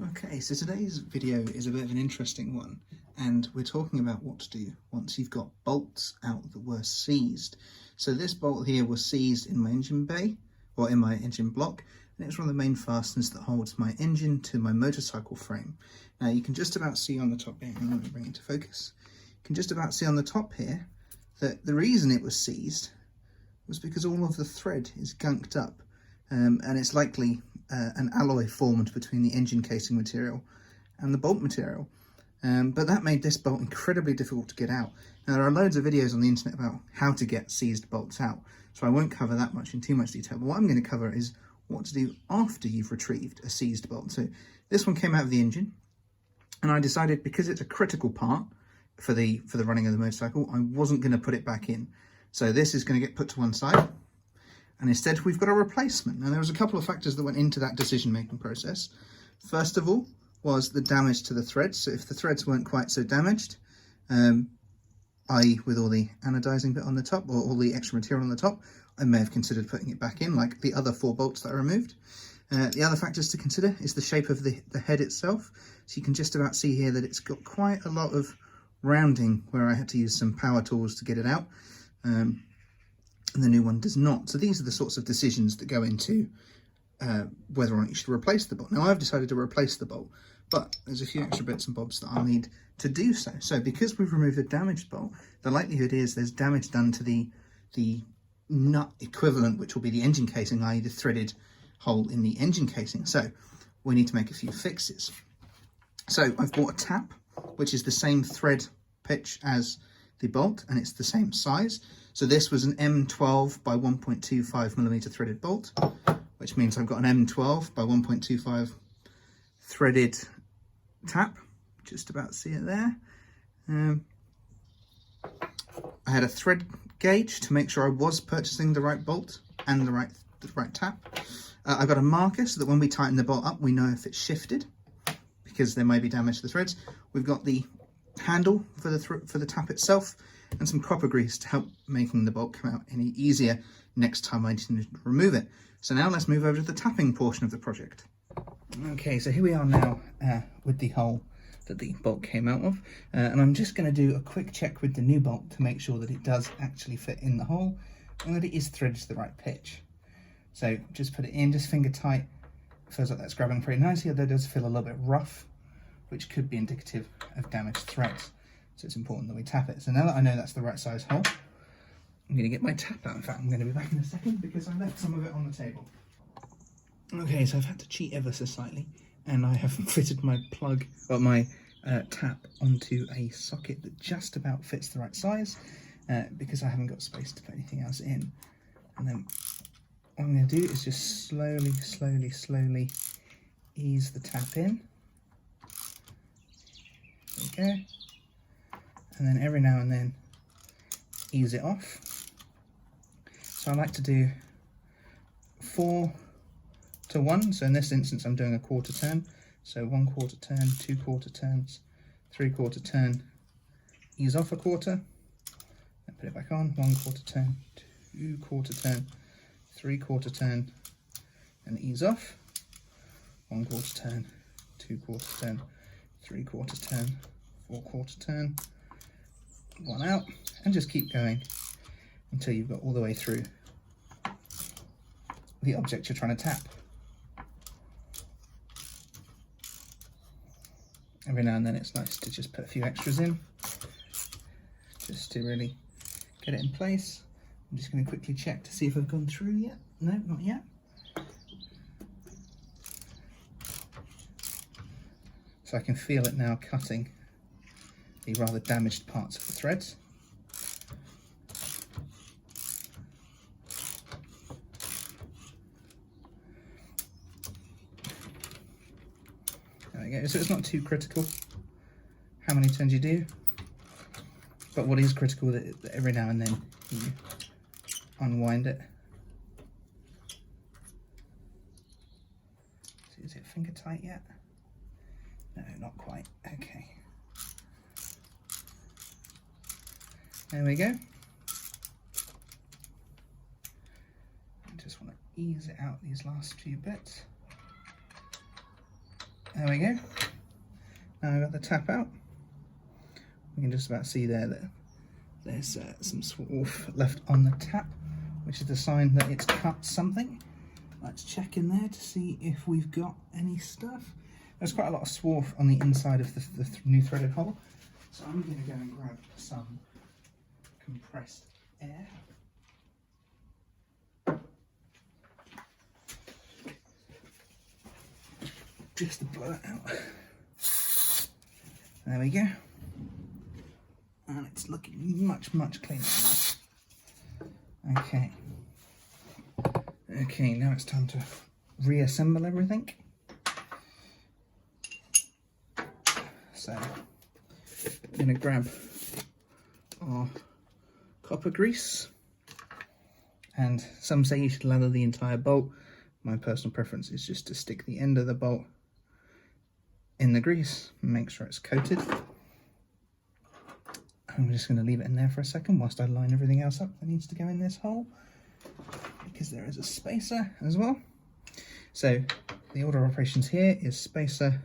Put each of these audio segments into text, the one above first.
Okay, so today's video is a bit of an interesting one, and we're talking about what to do once you've got bolts out that were seized. So this bolt here was seized in my engine bay, or in my engine block, and it's one of the main fasteners that holds my engine to my motorcycle frame. Now you can just about see on the top here, let me bring it into focus, you can just about see on the top here that the reason it was seized was because all of the thread is gunked up, and it's likely an alloy formed between the engine casing material and the bolt material. But that made this bolt incredibly difficult to get out. Now there are loads of videos on the internet about how to get seized bolts out, so I won't cover that much in too much detail, but what I'm going to cover is what to do after you've retrieved a seized bolt. So this one came out of the engine, and I decided because it's a critical part for the running of the motorcycle, I wasn't going to put it back in. So this is going to get put to one side, and instead we've got a replacement. Now there was a couple of factors that went into that decision-making process. First of all was the damage to the threads. So if the threads weren't quite so damaged, i.e. with all the anodizing bit on the top or all the extra material on the top, I may have considered putting it back in like the other 4 bolts that I removed. The other factors to consider is the shape of the head itself. So you can just about see here that it's got quite a lot of rounding where I had to use some power tools to get it out. And the new one does not. So these are the sorts of decisions that go into whether or not you should replace the bolt. Now I've decided to replace the bolt, but there's a few extra bits and bobs that I'll need to do so. So because we've removed a damaged bolt, the likelihood is there's damage done to the nut equivalent, which will be the engine casing, i.e. the threaded hole in the engine casing. So we need to make a few fixes. So I've bought a tap, which is the same thread pitch as the bolt, and it's the same size. So this was an M12 by 1.25mm threaded bolt, which means I've got an M12 by 1.25 threaded tap. Just about see it there. I had a thread gauge to make sure I was purchasing the right bolt and the right tap. I got a marker so that when we tighten the bolt up, we know if it's shifted, because there may be damage to the threads. We've got the handle for the tap itself, and some copper grease to help making the bolt come out any easier next time I need to remove it. So now let's move over to the tapping portion of the project. Okay, so here we are now with the hole that the bolt came out of, and I'm just going to do a quick check with the new bolt to make sure that it does actually fit in the hole and that it is threaded to the right pitch. So just put it in, just finger tight. It feels like that's grabbing pretty nicely, although it does feel a little bit rough, which could be indicative of damaged threads. So it's important that we tap it. So now that I know that's the right size hole, I'm going to get my tap out. In fact, I'm going to be back in a second because I left some of it on the table. Okay, so I've had to cheat ever so slightly, and I have fitted my tap onto a socket that just about fits the right size, because I haven't got space to put anything else in. And then what I'm going to do is just slowly ease the tap in. There we go. And then every now and then ease it off. So I like to do 4 to 1. So in this instance I'm doing a quarter turn. So 1 quarter turn, 2 quarter turns, 3 quarter turn, ease off a quarter, and put it back on, 1 quarter turn, 2 quarter turn, 3 quarter turn, and ease off, 1 quarter turn, 2 quarter turn, 3 quarter turn, 4 quarter turn, 1 out, and just keep going until you've got all the way through the object you're trying to tap. Every now and then it's nice to just put a few extras in, just to really get it in place. I'm just going to quickly check to see if I've gone through yet. No, not yet. So I can feel it now cutting the rather damaged parts of the threads. There we go. So it's not too critical how many turns you do, but what is critical that every now and then you unwind it. So is it finger tight yet? No, not quite. Okay. There we go. I just want to ease it out, these last few bits. There we go. Now I've got the tap out. We can just about see there that there's some swarf left on the tap, which is a sign that it's cut something. Let's check in there to see if we've got any stuff. There's quite a lot of swarf on the inside of the new threaded hole, so I'm going to go and grab some compressed air. Just to blow it out. There we go. And it's looking much, much cleaner now. Okay. Okay, now it's time to reassemble everything. So, I'm going to grab our copper grease. And some say you should lather the entire bolt. My personal preference is just to stick the end of the bolt in the grease and make sure it's coated. I'm just going to leave it in there for a second whilst I line everything else up that needs to go in this hole, because there is a spacer as well. So the order of operations here is spacer,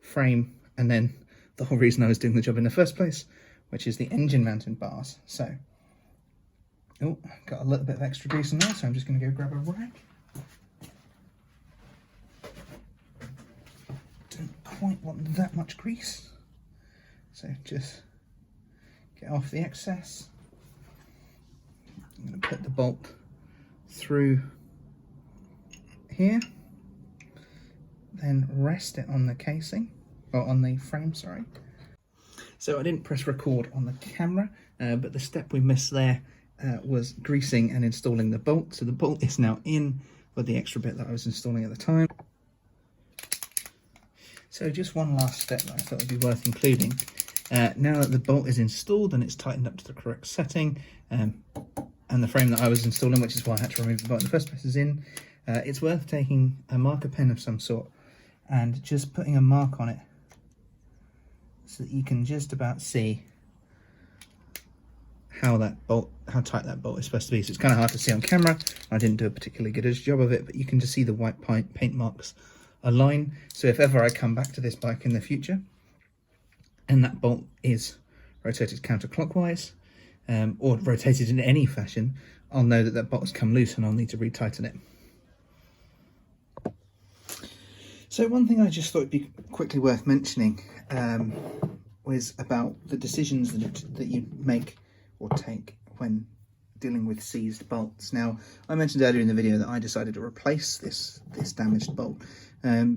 frame, and then the whole reason I was doing the job in the first place, which is the engine mounted bars. So, oh, got a little bit of extra grease in there, so I'm just going to go grab a rag. Don't quite want that much grease, so just get off the excess. I'm going to put the bolt through here, then rest it on the casing, or on the frame, sorry. So I didn't press record on the camera, but the step we missed there was greasing and installing the bolt. So the bolt is now in with the extra bit that I was installing at the time. So just one last step that I thought would be worth including. Now that the bolt is installed and it's tightened up to the correct setting, and the frame that I was installing, which is why I had to remove the bolt in the first place, is in, it's worth taking a marker pen of some sort and just putting a mark on it so that you can just about see how tight that bolt is supposed to be. So it's kind of hard to see on camera. I didn't do a particularly good job of it, but you can just see the white paint marks align. So if ever I come back to this bike in the future and that bolt is rotated counterclockwise, or rotated in any fashion, I'll know that that bolt has come loose and I'll need to retighten it. So one thing I just thought would be quickly worth mentioning was about the decisions that you make or take when dealing with seized bolts. Now, I mentioned earlier in the video that I decided to replace this damaged bolt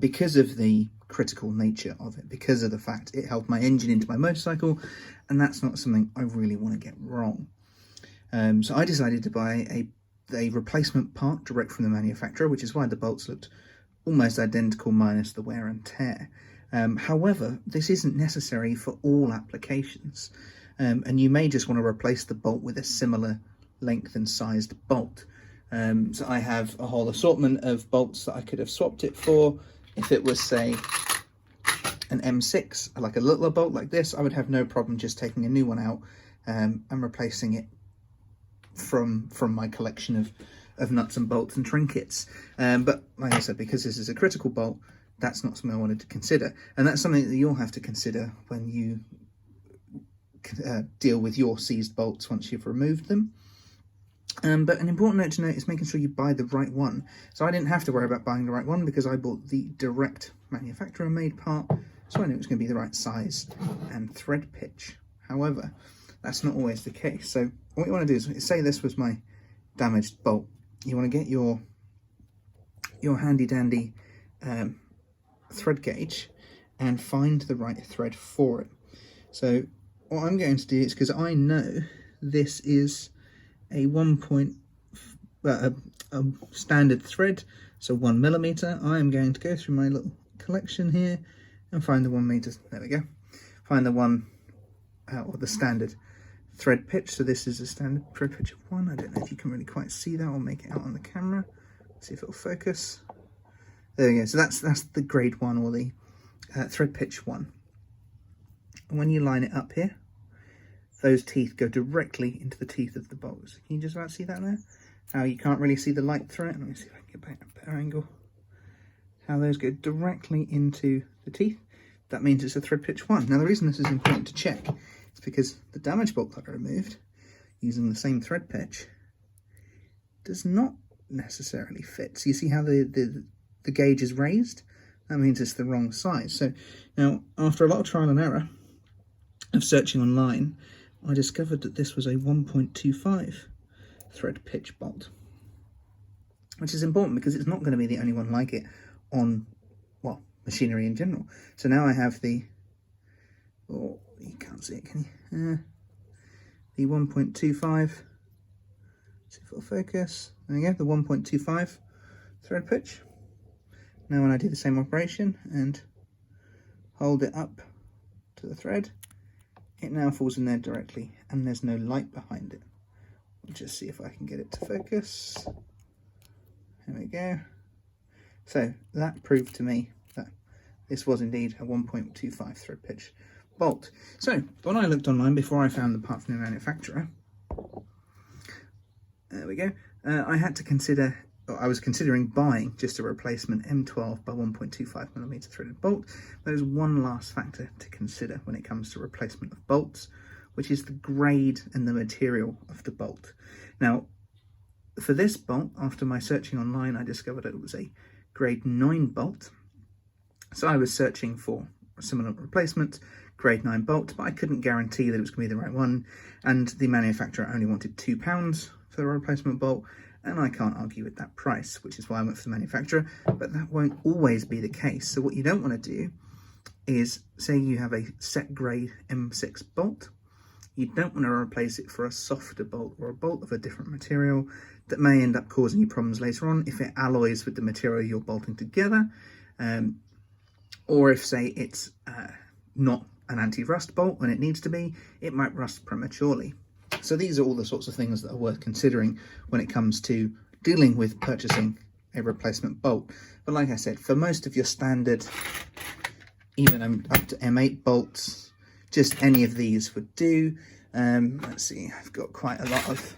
because of the critical nature of it, because of the fact it held my engine into my motorcycle, and that's not something I really want to get wrong. So I decided to buy a replacement part direct from the manufacturer, which is why the bolts looked almost identical minus the wear and tear. However, this isn't necessary for all applications, and you may just want to replace the bolt with a similar length and sized bolt. So I have a whole assortment of bolts that I could have swapped it for. If it was, say, an M6, like a littler bolt like this, I would have no problem just taking a new one out and replacing it from my collection of nuts and bolts and trinkets. But like I said, because this is a critical bolt, that's not something I wanted to consider. And that's something that you'll have to consider when you deal with your seized bolts once you've removed them. But an important note to note is making sure you buy the right one. So I didn't have to worry about buying the right one because I bought the direct manufacturer made part, so I knew it was going to be the right size and thread pitch. However, that's not always the case. So what you want to do is, say this was my damaged bolt, you want to get your handy dandy thread gauge and find the right thread for it. So what I'm going to do is, because I know this is a standard thread, so 1mm, I am going to go through my little collection here and find the 1 meter. There we go. Find the one or the standard thread pitch. So this is a standard thread pitch of 1. I don't know if you can really quite see that. I'll make it out on the camera. See if it'll focus. There we go. So that's the grade 1, or the thread pitch 1. And when you line it up here, those teeth go directly into the teeth of the bolts. Can you just about see that there? Now you can't really see the light through it. Let me see if I can get back a better angle. how those go directly into the teeth. That means it's a thread pitch 1. Now the reason this is important to check is because the damage bolt that I removed using the same thread pitch does not necessarily fit. So you see how the gauge is raised? That means it's the wrong size. So now, after a lot of trial and error of searching online, I discovered that this was a 1.25 thread pitch bolt, which is important because it's not going to be the only one like it on, well, machinery in general. So now I have the, oh, you can't see it, can you? The 1.25, see if it'll focus. There you go, the 1.25 thread pitch. Now when I do the same operation and hold it up to the thread, it now falls in there directly and there's no light behind it. We'll just see if I can get it to focus. There we go. So that proved to me that this was indeed a 1.25 thread pitch bolt. So when I looked online before I found the part from the manufacturer, there we go, I had to consider, or I was considering buying just a replacement M12 by 1.25mm threaded bolt. There's one last factor to consider when it comes to replacement of bolts, which is the grade and the material of the bolt. Now, for this bolt, after my searching online, I discovered that it was a grade 9 bolt. So I was searching for a similar replacement, grade 9 bolt, but I couldn't guarantee that it was going to be the right one. And the manufacturer only wanted £2 for the replacement bolt, and I can't argue with that price, which is why I went for the manufacturer, but that won't always be the case. So what you don't want to do is, say you have a set grade M6 bolt, you don't want to replace it for a softer bolt or a bolt of a different material that may end up causing you problems later on if it alloys with the material you're bolting together, or if, say, it's not an anti-rust bolt when it needs to be, it might rust prematurely. So these are all the sorts of things that are worth considering when it comes to dealing with purchasing a replacement bolt. But like I said, for most of your standard, even up to M8 bolts, just any of these would do. Let's see, I've got quite a lot of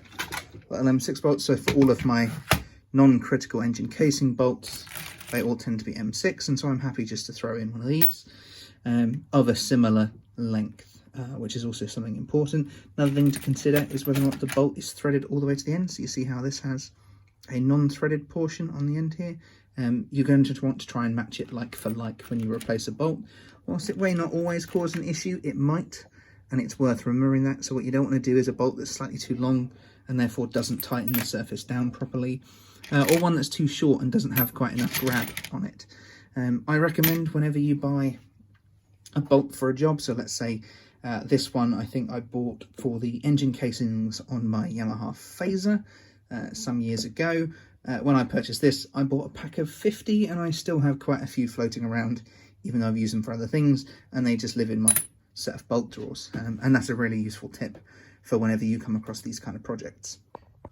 M6 bolts, so for all of my non-critical engine casing bolts, they all tend to be M6, and so I'm happy just to throw in one of these of a similar length. Which is also something important. Another thing to consider is whether or not the bolt is threaded all the way to the end. So you see how this has a non-threaded portion on the end here. You're going to want to try and match it like for like when you replace a bolt. Whilst it may not always cause an issue, it might, and it's worth remembering that. So what you don't want to do is a bolt that's slightly too long and therefore doesn't tighten the surface down properly, or one that's too short and doesn't have quite enough grab on it. I recommend whenever you buy a bolt for a job, so let's say this one I think I bought for the engine casings on my Yamaha Phaser some years ago. When I purchased this, I bought a pack of 50, and I still have quite a few floating around, even though I've used them for other things, and they just live in my set of bolt drawers. And that's a really useful tip for whenever you come across these kind of projects.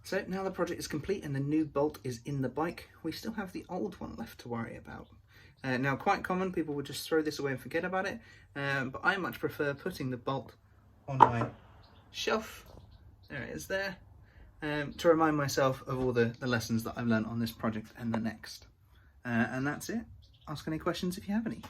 So now the project is complete and the new bolt is in the bike, we still have the old one left to worry about. Now, quite common, people would just throw this away and forget about it, but I much prefer putting the bolt on my shelf, there it is there, to remind myself of all the lessons that I've learned on this project and the next. And that's it. Ask any questions if you have any.